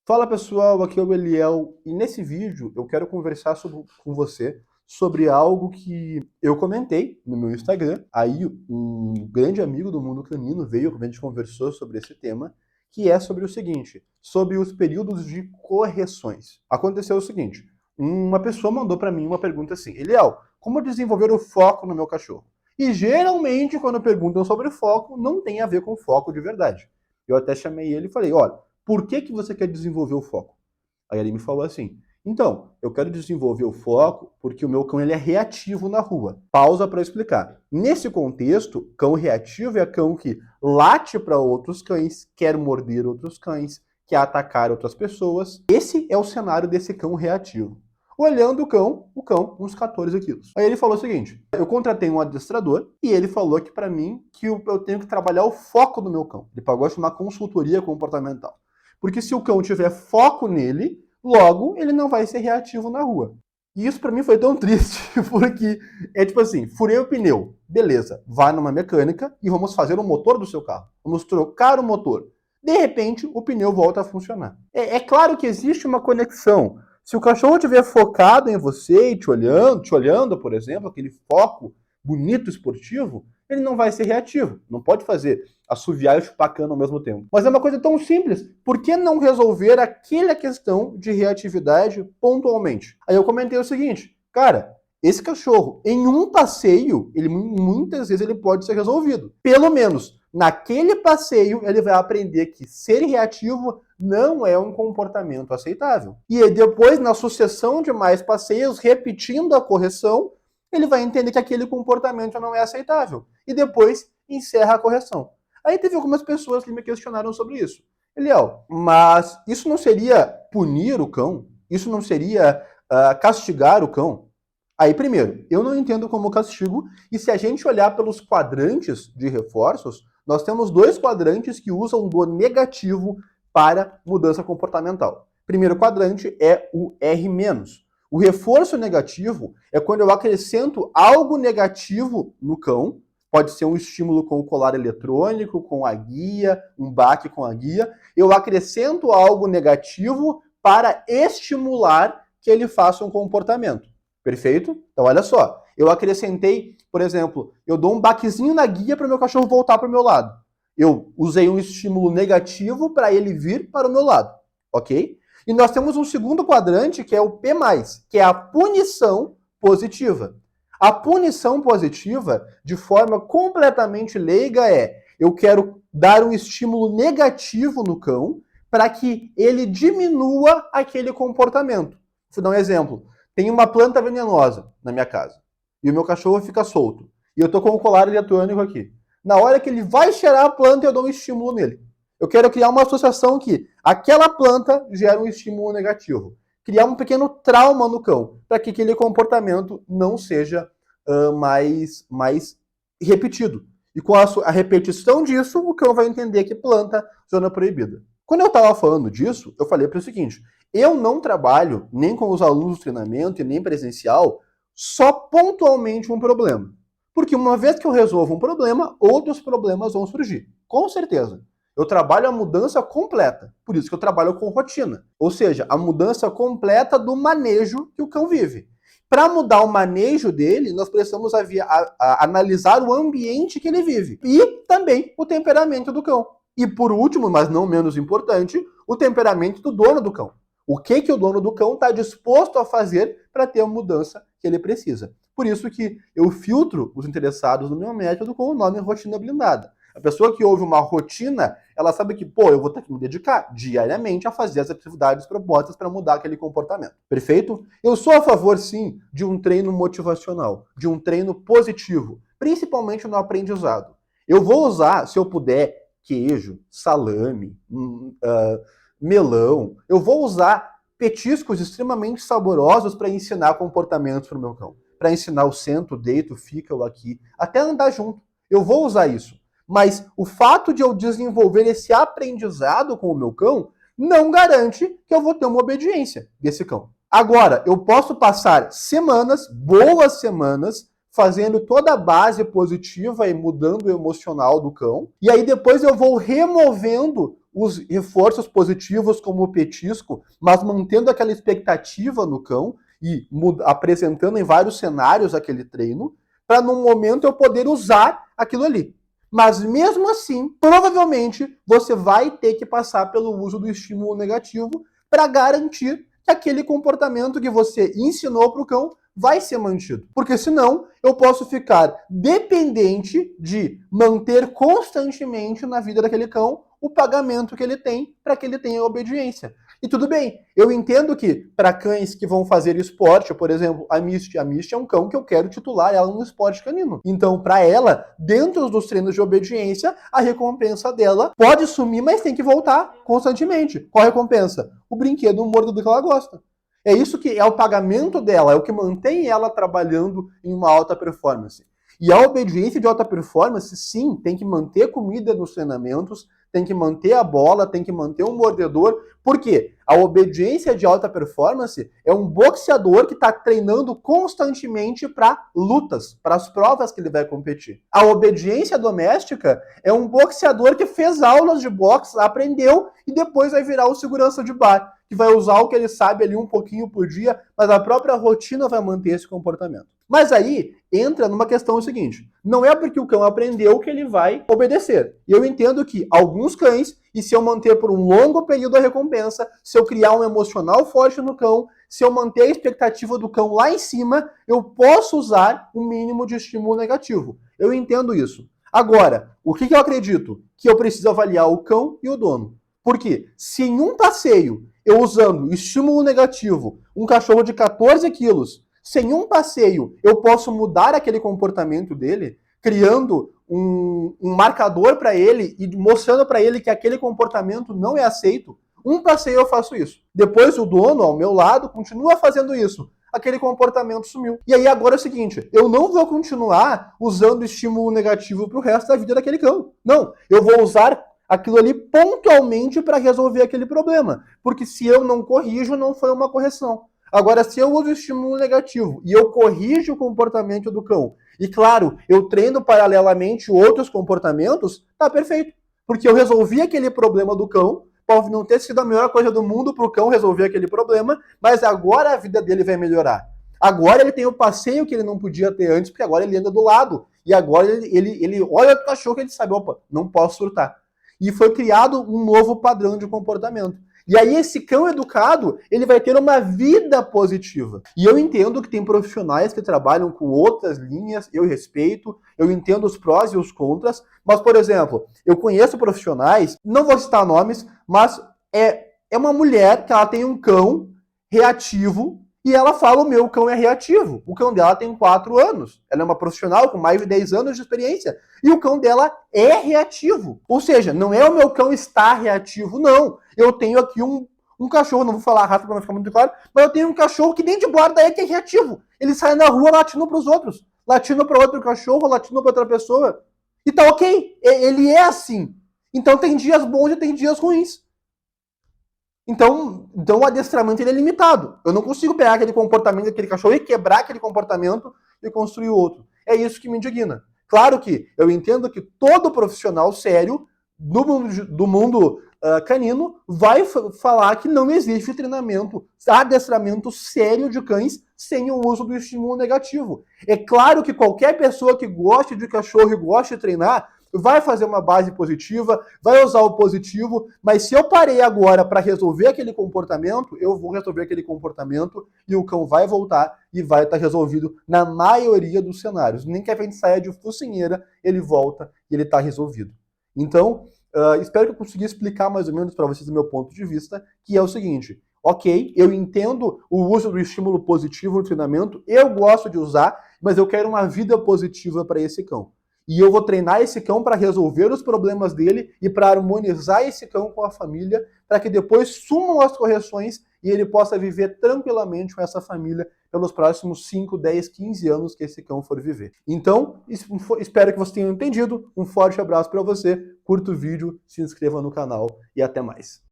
Fala pessoal, aqui é o Eliel e nesse vídeo eu quero conversar com você sobre algo que eu comentei no meu Instagram. Aí um grande amigo do mundo canino veio, a gente conversou sobre esse tema, que é sobre o seguinte, sobre os períodos de correções. Aconteceu o seguinte, uma pessoa mandou para mim uma pergunta assim, Eliel, como desenvolver o foco no meu cachorro? E geralmente quando perguntam sobre foco, não tem a ver com foco de verdade. Eu até chamei ele e falei, olha, por que você quer desenvolver o foco? Aí ele me falou assim, então, eu quero desenvolver o foco porque o meu cão ele é reativo na rua. Pausa para explicar. Nesse contexto, cão reativo é cão que late para outros cães, quer morder outros cães, quer atacar outras pessoas. Esse é o cenário desse cão reativo. Olhando o cão, uns 14 quilos. Aí ele falou o seguinte, eu contratei um adestrador e ele falou que para mim que eu tenho que trabalhar o foco do meu cão. Ele pagou uma consultoria comportamental. Porque se o cão tiver foco nele, logo ele não vai ser reativo na rua. E isso para mim foi tão triste, porque é tipo assim, furei o pneu, beleza, vá numa mecânica e vamos fazer o motor do seu carro. Vamos trocar o motor. De repente, o pneu volta a funcionar. É claro que existe uma conexão. Se o cachorro estiver focado em você e te olhando, por exemplo, aquele foco bonito esportivo, ele não vai ser reativo. Não pode fazer assoviar e chupar cana ao mesmo tempo. Mas é uma coisa tão simples. Por que não resolver aquela questão de reatividade pontualmente? Aí eu comentei o seguinte, cara, esse cachorro, em um passeio, muitas vezes ele pode ser resolvido. Pelo menos, naquele passeio, ele vai aprender que ser reativo não é um comportamento aceitável. E depois, na sucessão de mais passeios, repetindo a correção, ele vai entender que aquele comportamento não é aceitável. E depois, encerra a correção. Aí teve algumas pessoas que me questionaram sobre isso. Eliel, mas isso não seria punir o cão? Isso não seria castigar o cão? Aí, primeiro, eu não entendo como castigo, e se a gente olhar pelos quadrantes de reforços, nós temos dois quadrantes que usam do negativo para mudança comportamental. Primeiro quadrante é o R-. O reforço negativo é quando eu acrescento algo negativo no cão, pode ser um estímulo com o colar eletrônico, com a guia, um baque com a guia, eu acrescento algo negativo para estimular que ele faça um comportamento. Perfeito? Então, olha só. Eu acrescentei, por exemplo, eu dou um baquezinho na guia para o meu cachorro voltar para o meu lado. Eu usei um estímulo negativo para ele vir para o meu lado. Ok? E nós temos um segundo quadrante, que é o P+, que é a punição positiva. A punição positiva, de forma completamente leiga, é eu quero dar um estímulo negativo no cão para que ele diminua aquele comportamento. Vou dar um exemplo. Tem uma planta venenosa na minha casa e o meu cachorro fica solto. E eu tô com o colar eletrônico aqui. Na hora que ele vai cheirar a planta, eu dou um estímulo nele. Eu quero criar uma associação que aquela planta gera um estímulo negativo. Criar um pequeno trauma no cão, para que aquele comportamento não seja mais repetido. E com a repetição disso, o cão vai entender que planta, zona proibida. Quando eu estava falando disso, eu falei para o seguinte, eu não trabalho nem com os alunos de treinamento e nem presencial só pontualmente um problema. Porque uma vez que eu resolvo um problema, outros problemas vão surgir. Com certeza. Eu trabalho a mudança completa. Por isso que eu trabalho com rotina. Ou seja, a mudança completa do manejo que o cão vive. Para mudar o manejo dele, nós precisamos analisar o ambiente que ele vive. E também o temperamento do cão. E por último, mas não menos importante, o temperamento do dono do cão. O que o dono do cão está disposto a fazer para ter a mudança que ele precisa. Por isso que eu filtro os interessados no meu método com o nome rotina blindada. A pessoa que ouve uma rotina, ela sabe que, eu vou ter que me dedicar diariamente a fazer as atividades propostas para mudar aquele comportamento. Perfeito? Eu sou a favor, sim, de um treino motivacional, de um treino positivo, principalmente no aprendizado. Eu vou usar, se eu puder, queijo, salame, melão. Eu vou usar petiscos extremamente saborosos para ensinar comportamentos para o meu cão. Para ensinar o sento, deito, fica ou aqui, até andar junto. Eu vou usar isso. Mas o fato de eu desenvolver esse aprendizado com o meu cão não garante que eu vou ter uma obediência desse cão. Agora, eu posso passar semanas, boas semanas, fazendo toda a base positiva e mudando o emocional do cão, e aí depois eu vou removendo os reforços positivos como o petisco, mas mantendo aquela expectativa no cão e apresentando em vários cenários aquele treino, para num momento eu poder usar aquilo ali. Mas mesmo assim, provavelmente você vai ter que passar pelo uso do estímulo negativo para garantir que aquele comportamento que você ensinou para o cão vai ser mantido. Porque senão eu posso ficar dependente de manter constantemente na vida daquele cão o pagamento que ele tem para que ele tenha obediência. E tudo bem, eu entendo que para cães que vão fazer esporte, por exemplo, a Misty é um cão que eu quero titular ela no esporte canino. Então, para ela, dentro dos treinos de obediência, a recompensa dela pode sumir, mas tem que voltar constantemente. Qual a recompensa? O brinquedo, o mordedor que ela gosta. É isso que é o pagamento dela, é o que mantém ela trabalhando em uma alta performance. E a obediência de alta performance, sim, tem que manter comida nos treinamentos, tem que manter a bola, tem que manter um mordedor. Por quê? A obediência de alta performance é um boxeador que está treinando constantemente para lutas, para as provas que ele vai competir. A obediência doméstica é um boxeador que fez aulas de boxe, aprendeu e depois vai virar o segurança de bar, que vai usar o que ele sabe ali um pouquinho por dia, mas a própria rotina vai manter esse comportamento. Mas aí entra numa questão seguinte, não é porque o cão aprendeu que ele vai obedecer. E eu entendo que alguns cães, e se eu manter por um longo período a recompensa, se eu criar um emocional forte no cão, se eu manter a expectativa do cão lá em cima, eu posso usar um mínimo de estímulo negativo. Eu entendo isso. Agora, o que eu acredito? Que eu preciso avaliar o cão e o dono. Porque se em um passeio, eu usando estímulo negativo, um cachorro de 14 quilos, se em um passeio eu posso mudar aquele comportamento dele, criando um marcador para ele e mostrando para ele que aquele comportamento não é aceito, um passeio eu faço isso. Depois o dono, ao meu lado, continua fazendo isso. Aquele comportamento sumiu. E aí agora é o seguinte, eu não vou continuar usando estímulo negativo para o resto da vida daquele cão. Não, eu vou usar aquilo ali pontualmente para resolver aquele problema. Porque se eu não corrijo, não foi uma correção. Agora, se eu uso estímulo negativo e eu corrijo o comportamento do cão, e claro, eu treino paralelamente outros comportamentos, tá perfeito. Porque eu resolvi aquele problema do cão, pode não ter sido a melhor coisa do mundo para o cão resolver aquele problema, mas agora a vida dele vai melhorar. Agora ele tem o passeio que ele não podia ter antes, porque agora ele anda do lado. E agora ele olha o cachorro e ele sabe, opa, não posso surtar. E foi criado um novo padrão de comportamento. E aí esse cão educado, ele vai ter uma vida positiva. E eu entendo que tem profissionais que trabalham com outras linhas, eu respeito, eu entendo os prós e os contras, mas, por exemplo, eu conheço profissionais, não vou citar nomes, mas é uma mulher que ela tem um cão reativo e ela fala, o meu cão é reativo. O cão dela tem 4 anos. Ela é uma profissional com mais de 10 anos de experiência. E o cão dela é reativo. Ou seja, não é o meu cão estar reativo, não. Eu tenho aqui um cachorro, não vou falar a raça para não ficar muito claro, mas eu tenho um cachorro que nem de guarda é que é reativo. Ele sai na rua latindo para os outros. Latindo para outro cachorro, latindo para outra pessoa. E tá ok. Ele é assim. Então tem dias bons e tem dias ruins. Então o adestramento ele é limitado. Eu não consigo pegar aquele comportamento daquele cachorro e quebrar aquele comportamento e construir outro. É isso que me indigna. Claro que eu entendo que todo profissional sério do mundo canino vai falar que não existe treinamento, adestramento sério de cães sem o uso do estímulo negativo. É claro que qualquer pessoa que goste de cachorro e goste de treinar vai fazer uma base positiva, vai usar o positivo, mas se eu parei agora para resolver aquele comportamento, eu vou resolver aquele comportamento e o cão vai voltar e vai estar resolvido na maioria dos cenários. Nem que a gente saia de focinheira, ele volta e ele está resolvido. Então, espero que eu consegui explicar mais ou menos para vocês o meu ponto de vista, que é o seguinte, ok, eu entendo o uso do estímulo positivo no treinamento, eu gosto de usar, mas eu quero uma vida positiva para esse cão. E eu vou treinar esse cão para resolver os problemas dele e para harmonizar esse cão com a família, para que depois sumam as correções e ele possa viver tranquilamente com essa família pelos próximos 5, 10, 15 anos que esse cão for viver. Então, espero que vocês tenham entendido. Um forte abraço para você, curta o vídeo, se inscreva no canal e até mais.